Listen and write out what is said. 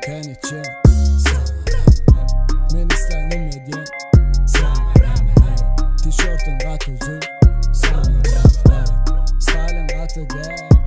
Sen için men isterim medyen tişörtün kat uzun, style'ın katı gel.